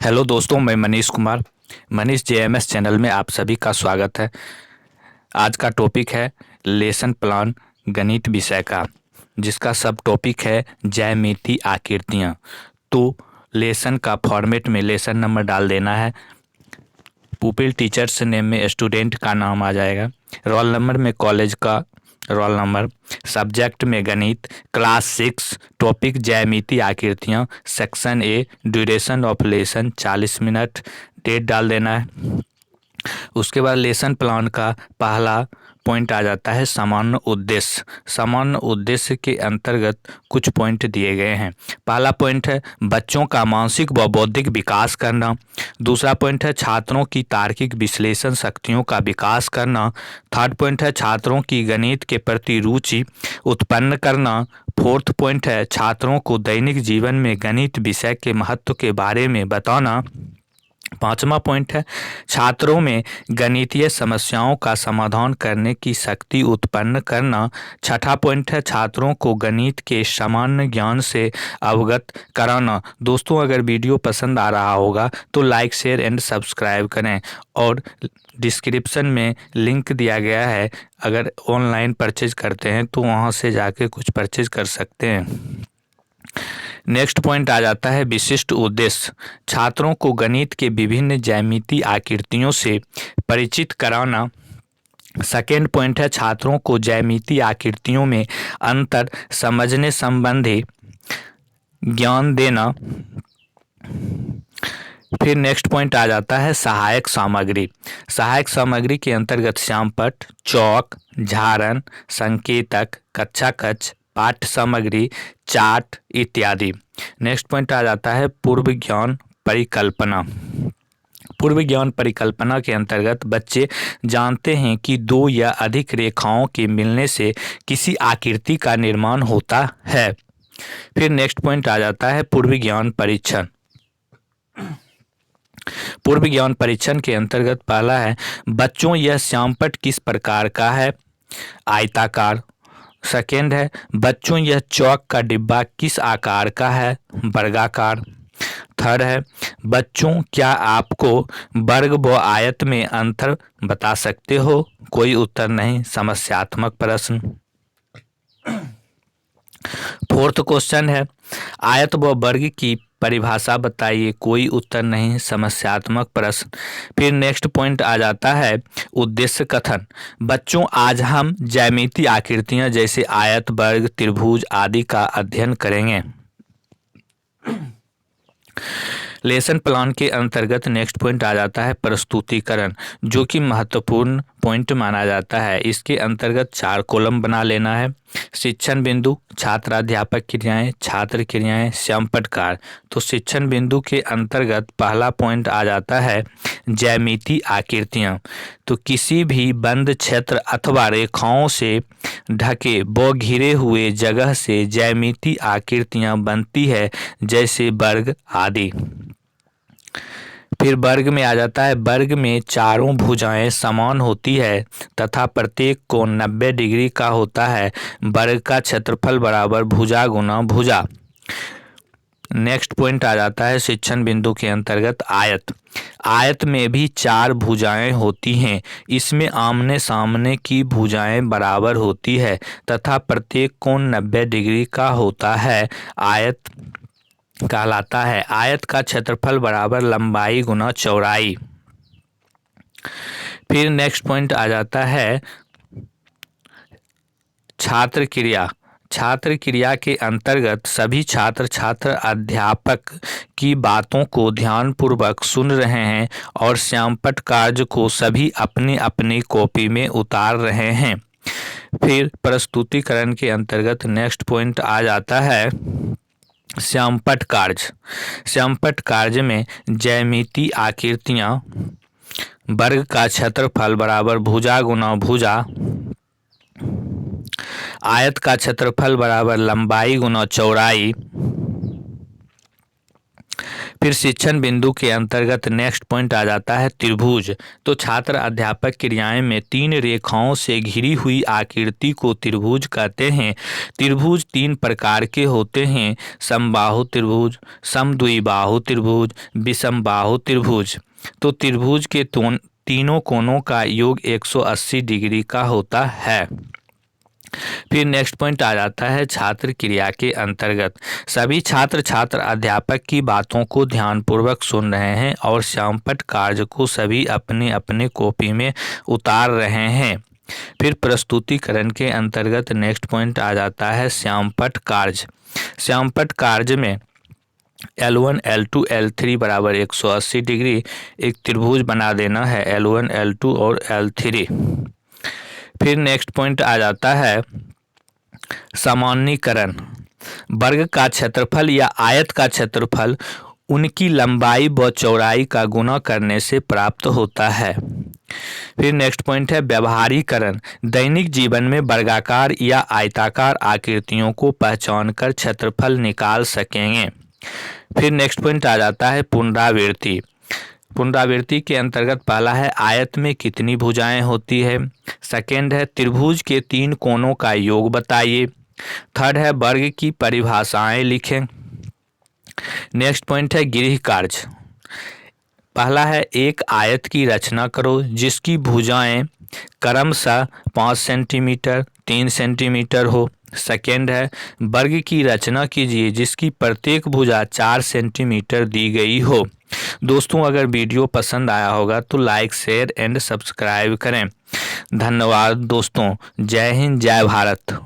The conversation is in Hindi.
हेलो दोस्तों, मैं मनीष कुमार। मनीष जेएमएस चैनल में आप सभी का स्वागत है। आज का टॉपिक है लेसन प्लान गणित विषय का, जिसका सब टॉपिक है ज्यामिति आकृतियाँ। तो लेसन का फॉर्मेट में लेसन नंबर डाल देना है। पुपिल टीचर्स नेम में स्टूडेंट का नाम आ जाएगा, रोल नंबर में कॉलेज का रोल नंबर, सब्जेक्ट में गणित, क्लास 6, टॉपिक ज्यामिति आकृतियाँ, section A, duration of lesson 40 minute, date डाल देना है। उसके बाद लेसन प्लान का पहला पॉइंट आ जाता है सामान्य उद्देश्य। सामान्य उद्देश्य के अंतर्गत कुछ पॉइंट दिए गए हैं। पहला पॉइंट है बच्चों का मानसिक व बौद्धिक विकास करना। दूसरा पॉइंट है छात्रों की तार्किक विश्लेषण शक्तियों का विकास करना। थर्ड पॉइंट है छात्रों की गणित के प्रति रुचि उत्पन्न करना। फोर्थ पॉइंट है छात्रों को दैनिक जीवन में गणित विषय के महत्व के बारे में बताना। पांचवा पॉइंट है छात्रों में गणितीय समस्याओं का समाधान करने की शक्ति उत्पन्न करना। छठा पॉइंट है छात्रों को गणित के सामान्य ज्ञान से अवगत कराना। दोस्तों, अगर वीडियो पसंद आ रहा होगा तो लाइक, शेयर एंड सब्सक्राइब करें और डिस्क्रिप्शन में लिंक दिया गया है। अगर ऑनलाइन परचेज करते हैं तो वहां से जाके कुछ परचेज कर सकते हैं। नेक्स्ट पॉइंट आ जाता है विशिष्ट उद्देश्य। छात्रों को गणित के विभिन्न ज्यामिति आकृतियों से परिचित कराना। सेकेंड पॉइंट है छात्रों को ज्यामिति आकृतियों में अंतर समझने संबंधी ज्ञान देना। फिर नेक्स्ट पॉइंट आ जाता है सहायक सामग्री। सहायक सामग्री के अंतर्गत श्यामपट्ट, चौक, झारन, संकेतक, कक्षा कक्ष, पाठ्य सामग्री, चार्ट इत्यादि। नेक्स्ट पॉइंट आ जाता है पूर्व ज्ञान परिकल्पना। पूर्व ज्ञान परिकल्पना के अंतर्गत बच्चे जानते हैं कि दो या अधिक रेखाओं के मिलने से किसी आकृति का निर्माण होता है। फिर नेक्स्ट पॉइंट आ जाता है पूर्व ज्ञान परीक्षण। पूर्व ज्ञान परीक्षण के अंतर्गत पहला है बच्चों यह श्यामपट्ट किस प्रकार का है? आयताकार। सेकेंड है बच्चों यह चौक का डिब्बा किस आकार का है? वर्गाकार। थर्ड है बच्चों क्या आपको वर्ग व आयत में अंतर बता सकते हो? कोई उत्तर नहीं, समस्यात्मक प्रश्न। फोर्थ क्वेश्चन है आयत व वर्ग की परिभाषा बताइए। कोई उत्तर नहीं, समस्यात्मक प्रश्न। फिर नेक्स्ट पॉइंट आ जाता है उद्देश्य कथन। बच्चों आज हम ज्यामिति आकृतियां जैसे आयत, वर्ग, त्रिभुज आदि का अध्ययन करेंगे। लेसन प्लान के अंतर्गत नेक्स्ट पॉइंट आ जाता है प्रस्तुतिकरण, जो कि महत्वपूर्ण पॉइंट माना जाता है। इसके अंतर्गत 4 कॉलम बना लेना है। शिक्षण बिंदु, छात्राध्यापक क्रियाएं, छात्र क्रियाएं, श्यामपट्ट कार्य। तो शिक्षण बिंदु के अंतर्गत पहला पॉइंट आ जाता है ज्यामिति आकृतियां। तो किसी भी बंद क्षेत्र अथवा रेखाओं से ढके व घिरे हुए जगह से ज्यामिति आकृतियां बनती है, जैसे वर्ग आदि। फिर वर्ग में आ जाता है वर्ग में चारों भुजाएं समान होती है तथा प्रत्येक कोण 90 डिग्री का होता है। वर्ग का क्षेत्रफल बराबर भुजा गुना भुजा। नेक्स्ट पॉइंट आ जाता है शिक्षण बिंदु के अंतर्गत आयत। आयत में भी 4 भुजाएं होती हैं। इसमें आमने सामने की भुजाएं बराबर होती है तथा प्रत्येक कोण 90 डिग्री का होता है। आयत कहलाता है। आयत का क्षेत्रफल बराबर लंबाई गुना चौड़ाई। फिर नेक्स्ट पॉइंट आ जाता है छात्र क्रिया। छात्र क्रिया के अंतर्गत सभी छात्र अध्यापक की बातों को ध्यानपूर्वक सुन रहे हैं और श्यामपट्ट कार्य को सभी अपनी अपनी कॉपी में उतार रहे हैं। फिर प्रस्तुतिकरण के अंतर्गत नेक्स्ट पॉइंट आ जाता है श्यामपट्ट कार्य। श्यामपट्ट कार्य में ज्यामिति आकृतियां वर्ग का क्षेत्रफल बराबर भुजा गुना भुजा, आयत का क्षेत्रफल बराबर लंबाई गुना चौड़ाई। फिर शिक्षण बिंदु के अंतर्गत नेक्स्ट पॉइंट आ जाता है त्रिभुज। तो छात्र अध्यापक क्रियाएं में 3 रेखाओं से घिरी हुई आकृति को त्रिभुज कहते हैं। त्रिभुज 3 प्रकार के होते हैं, समबाहु त्रिभुज, समद्विबाहु त्रिभुज, विषमबाहु त्रिभुज। तो त्रिभुज के तीनों कोनों का योग 180 डिग्री का होता है। फिर नेक्स्ट पॉइंट आ जाता है छात्र क्रिया के अंतर्गत। सभी छात्र अध्यापक की बातों को ध्यानपूर्वक सुन रहे हैं और श्यामपट्ट कार्य को सभी अपने अपने कॉपी में उतार रहे हैं। फिर प्रस्तुतिकरण के अंतर्गत नेक्स्ट पॉइंट आ जाता है श्यामपट्ट कार्य। श्यामपट्ट कार्य में L1 L2 L3 बराबर 180 डिग्री एक त्रिभुज बना देना है, L1 L2 और L3। फिर नेक्स्ट पॉइंट आ जाता है सामान्यीकरण। वर्ग का क्षेत्रफल या आयत का क्षेत्रफल उनकी लंबाई व चौड़ाई का गुणा करने से प्राप्त होता है। फिर नेक्स्ट पॉइंट है व्यवहारीकरण। दैनिक जीवन में वर्गाकार या आयताकार आकृतियों को पहचानकर क्षेत्रफल निकाल सकेंगे। फिर नेक्स्ट पॉइंट आ जाता है पुनरावृत्ति। पुनरावृत्ति के अंतर्गत पहला है आयत में कितनी भुजाएं होती है। सेकेंड है त्रिभुज के 3 कोनों का योग बताइए। थर्ड है वर्ग की परिभाषाएं लिखें। नेक्स्ट पॉइंट है गृह कार्य। पहला है एक आयत की रचना करो जिसकी भुजाएं क्रमशः 5 सेंटीमीटर, 3 सेंटीमीटर हो। सेकेंड है वर्ग की रचना कीजिए जिसकी प्रत्येक भुजा 4 सेंटीमीटर दी गई हो। दोस्तों, अगर वीडियो पसंद आया होगा तो लाइक, शेयर एंड सब्सक्राइब करें। धन्यवाद दोस्तों। जय हिंद, जय भारत।